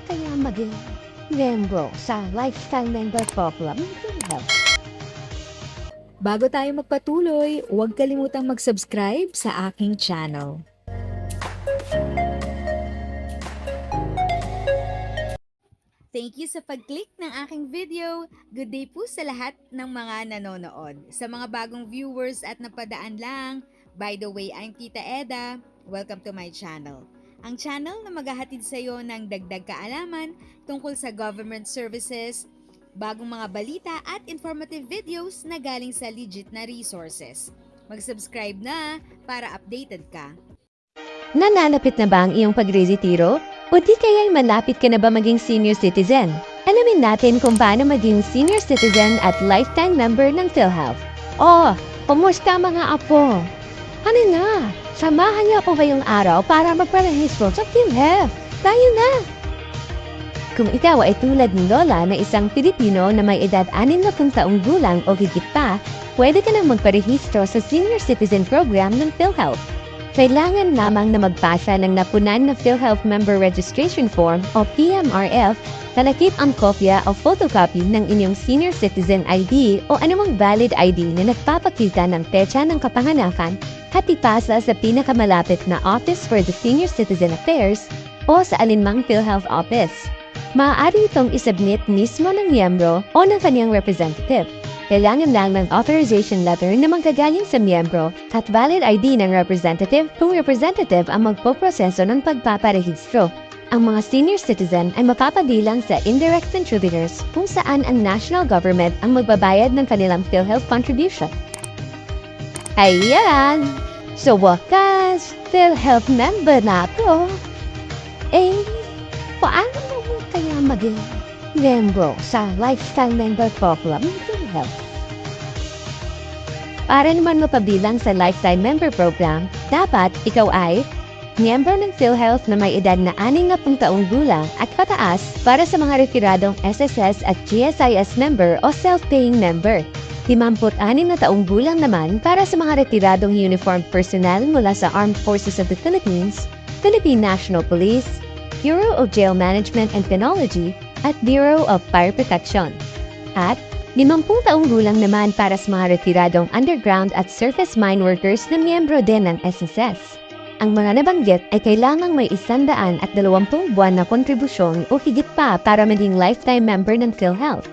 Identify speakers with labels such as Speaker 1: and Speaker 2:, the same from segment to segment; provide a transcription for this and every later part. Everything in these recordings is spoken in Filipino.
Speaker 1: kaya maging membro sa lifetime member program ng Philhealth?
Speaker 2: Bago tayo magpatuloy, huwag kalimutang mag-subscribe sa aking channel. Thank you sa pag-click ng aking video. Good day po sa lahat ng mga nanonood. Sa mga bagong viewers at napadaan lang, by the way, I'm Tita Eda. Welcome to my channel. Ang channel na maghahatid sa iyo ng dagdag kaalaman tungkol sa government services, bagong mga balita at informative videos na galing sa legit na resources. Mag-subscribe na para updated ka.
Speaker 1: Nananapit na ba ang iyong pagre-retiro? O di kaya'y malapit ka na ba maging senior citizen? Alamin natin kung paano maging senior citizen at lifetime member ng Philhealth. Oh, kumusta mga apo? Ano na? Samahan niyo ako ngayong araw para magparehistro sa Philhealth. Tayo na! Kung ikaw ay tulad ni Lola na isang Pilipino na may edad 60 taong gulang o higit pa, pwede ka nang magparehistro sa Senior Citizen Program ng Philhealth. Kailangan lamang na magpasa ng napunan na Philhealth Member Registration Form o PMRF, talakip ang kopya o photocopy ng inyong Senior Citizen ID o anumang valid ID na nagpapakita ng petsa ng kapanganakan at ipasa sa pinakamalapit na Office for the Senior Citizen Affairs o sa alinmang Philhealth Office. Maaari itong isubmit mismo ng miyembro o ng kanyang representative. Kailangan lang ng authorization letter na manggagaling sa miyembro at valid ID ng representative kung representative ang magpoproseso ng pagpaparehistro. Ang mga senior citizen ay mapapabilang sa indirect contributors kung saan ang national government ang magbabayad ng kanilang PhilHealth contribution. Ayan! So wakas, PhilHealth member na ako. Paano mo kaya maging membro sa lifetime member program ng Philhealth? Para naman mapabilang sa lifetime member program, dapat ikaw ay miyembro ng Philhealth na may edad na 60 taong gulang at pataas para sa mga retiradong SSS at GSIS member o self-paying member. 56 na taong gulang naman para sa mga retiradong uniformed personnel mula sa Armed Forces of the Philippines, Philippine National Police, Bureau of Jail Management and Penology at Bureau of Fire Protection. At 50 taong gulang naman para sa mga retiradong underground at surface mine workers na miyembro din ng SSS. Ang mga nabanggit ay kailangang may 120 buwan na kontribusyon o higit pa para maging lifetime member ng Philhealth.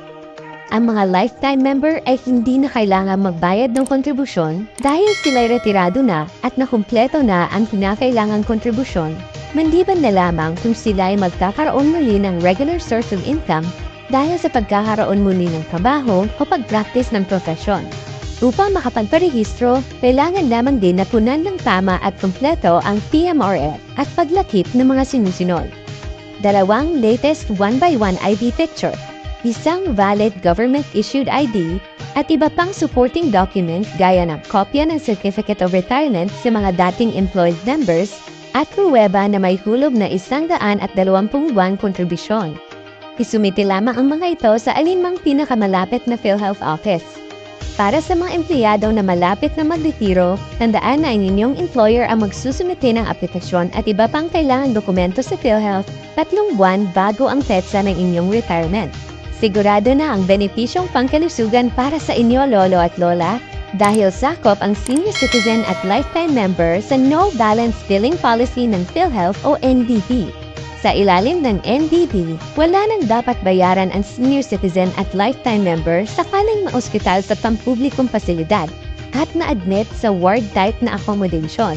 Speaker 1: Ang mga lifetime member ay hindi na kailangang magbayad ng kontribusyon dahil sila'y retirado na at nakumpleto na ang kinakailangang kontribusyon, maliban na lamang kung sila'y magkakaroon muli ng regular source of income dahil sa pagkakaroon muli ng trabaho o pag-practice ng profesyon. Upang makapagparehistro, kailangan lamang din na punan ng tama at kumpleto ang PMRF at paglakip ng mga sinusunod. 2 latest 1x1 ID picture, 1 valid government-issued ID, at iba pang supporting documents gaya ng kopya ng Certificate of Retirement sa mga dating employed members at pruweba na may hulog na 120 buwan kontribusyon. Isumite lamang ang mga ito sa alinmang pinakamalapit na Philhealth office. Para sa mga empleyado na malapit na magretiro, tandaan na ang inyong employer ang magsusumite ng aplikasyon at iba pang kailangang dokumento sa Philhealth 3 buwan bago ang petsa ng inyong retirement. Sigurado na ang benepisyong pangkalusugan para sa inyo, lolo at lola, dahil sakop ang senior citizen at lifetime member sa No Balance Billing Policy ng Philhealth o NBP. Sa ilalim ng NBP, wala nang dapat bayaran ang senior citizen at lifetime member sakaling ma-ospital sa pampublikong pasilidad at na-admit sa ward type na accommodation.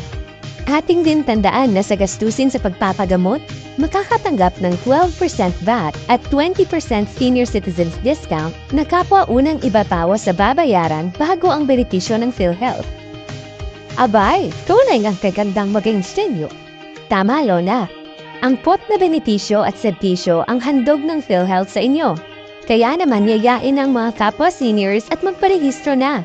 Speaker 1: Ating din tandaan na sa gastusin sa pagpapagamot, makakatanggap ng 12% VAT at 20% senior citizens discount na kapwa unang ibabawas sa babayaran bago ang benepisyo ng Philhealth. Abay, tunay ang kagandang maging senior. Tama, Lola. Ang pot na benepisyo at serbisyo ang handog ng Philhealth sa inyo. Kaya naman yayain ang mga kapwa seniors at magparehistro na.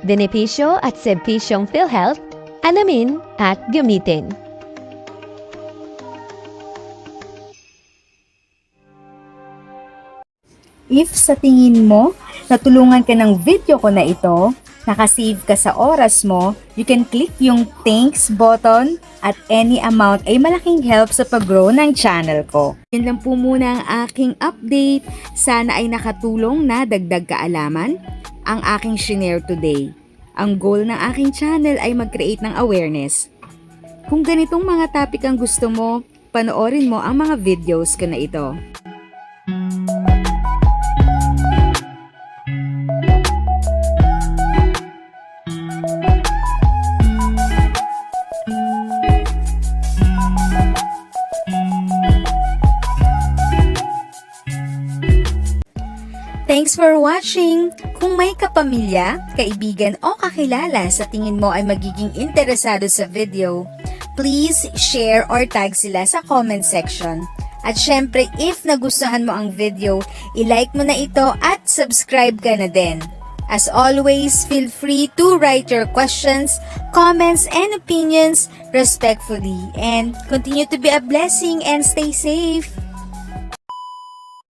Speaker 1: Benepisyo at serbisyong Philhealth, alamin at gamitin.
Speaker 2: If sa tingin mo, natulungan ka ng video ko na ito, nakasave ka sa oras mo, you can click yung thanks button at any amount ay malaking help sa pag-grow ng channel ko. Yun lang po muna ang aking update. Sana ay nakatulong na dagdag kaalaman ang aking shinare today. Ang goal ng aking channel ay mag-create ng awareness. Kung ganitong mga topic ang gusto mo, panoorin mo ang mga videos ko na ito. Thanks for watching! Kung may kapamilya, kaibigan o kakilala sa tingin mo ay magiging interesado sa video, please share or tag sila sa comment section. At syempre, if nagustuhan mo ang video, i-like mo na ito at subscribe ka na din. As always, feel free to write your questions, comments, and opinions respectfully. And continue to be a blessing and stay safe!